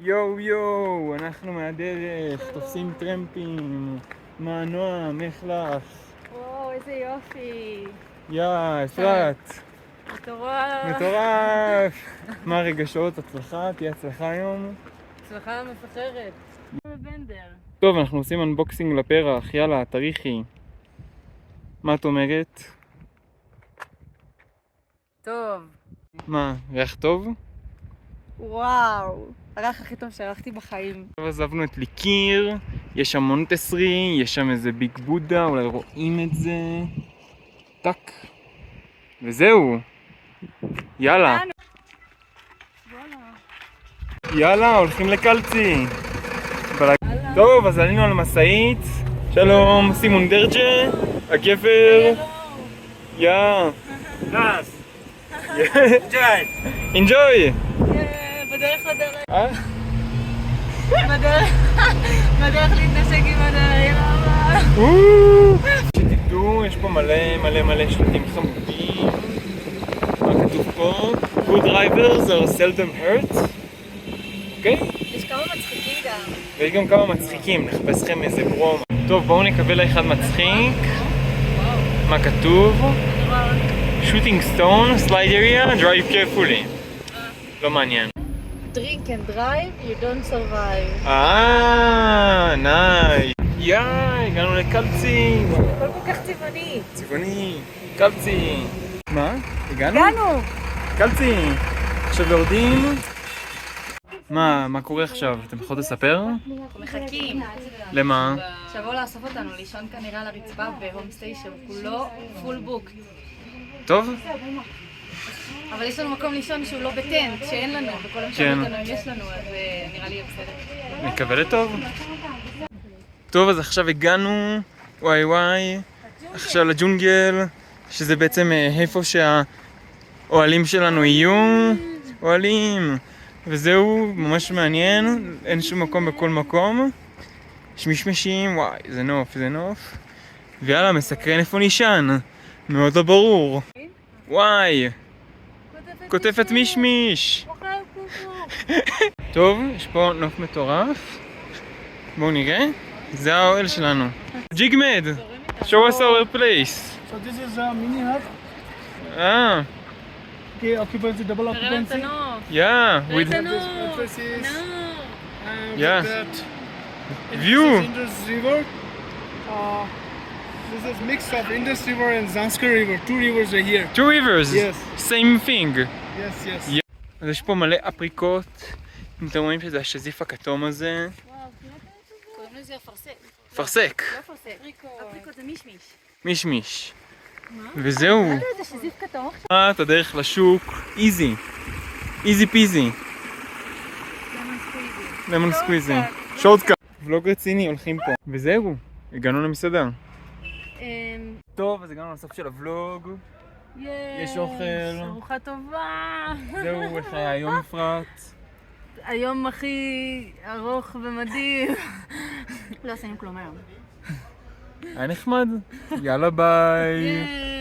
יואו יואו, אנחנו מהדרך, תופסים טרמפים. מה נועם, איך לך? וואו, איזה יופי. אפרת. מטורף. מטורף. מה הרגשות? הצלחה? תהיה הצלחה היום? הצלחה מסחררת. בבנדר. טוב, אנחנו עושים אנבוקסינג לפרח, יאללה, תריחי. מה את אומרת? טוב. מה, ריח טוב? וואו. הריח הכי טוב שערכתי בחיים. עכשיו עזבנו את ליקיר, יש שם מונטסרי, יש שם איזה ביג בודה, אולי רואים את זה. טק. וזהו. יאללה. יאללה, הולכים לקלצי. טוב, אז עלינו על משאית. שלום, סימון דרג'ה, הגבר. יא. נאס. אינג'וי. בדרך לדרך. בדרך להתנשק עם הדרך. שתדעו, יש פה מלא שלטים חמודים. מה כתוב פה? Good drivers are seldom hurt. אוקיי? יש כמה מצחיקים גם. ויש גם כמה מצחיקים, נחפש לכם איזה ברום. טוב, בואו נקבל לאחד מצחיק. מה כתוב? Shooting stone, slide area, drive carefully. לא מעניין. Drink and drive, you don't survive. ניי. הגענו לקלצי. הכל כל כך צבעוני. צבעוני. קלצי. מה? הגענו? הגענו! קלצי. עכשיו יורדים. מה קורה עכשיו? אתם יכולים לספר? אנחנו מחכים. למה? שבואו לאסוף אותנו, לישון כנראה על הרצפה בהומסטי שהוא כולו פול בוק. טוב? אבל יש לנו מקום לישון שהוא לא בטנט, שאין לנו, וכל המשאב אותנו אם יש לנו, אז נראה לי יהיה בסדר. נקווה לטוב. טוב, אז עכשיו הגענו, וואי, עכשיו לג'ונגל, שזה בעצם איפה שהאוהלים שלנו יהיו, אוהלים. וזהו, ממש מעניין, אין שום מקום בכל מקום. שמשמשים, וואי, זה נוף. ויאללה, מסקרן איפה נישן. מאוד לא ברור. וואי, כותפת מישמיש. טוב, יש פה נוף מטורף. בואו נראה. זה האוהל שלנו. ג'יגמד, show us our place. So this is a mini hut. Okay, occupancy, double occupancy. with Mattresses. And Yeah. with that, view. This is Indus River. This is mix of Indus River and Zanskar River. Two rivers are here. Two rivers. Yes. Same thing. Yes. אז יש פה מלא אפריקות. אם אתם רואים שזה השזיף הכתום הזה. קוראים לזה אפרסק. פרסק. לא אפרסק. אפריקות זה מישמיש. מישמיש. וזהו. זה שזיף כתום. את הדרך לשוק. איזי פיזי. למון סקוויזי. שורטקאט. ולוג רציני, הולכים פה. וזהו. הגענו למסעדה. טוב, אז הגענו לסוף של הוולוג. יש אוכל. ארוחה טובה. זהו, איך היה היום אפרת? היום הכי ארוך ומדהים. לא עשינו כלום היום. היה נחמד. יאללה ביי.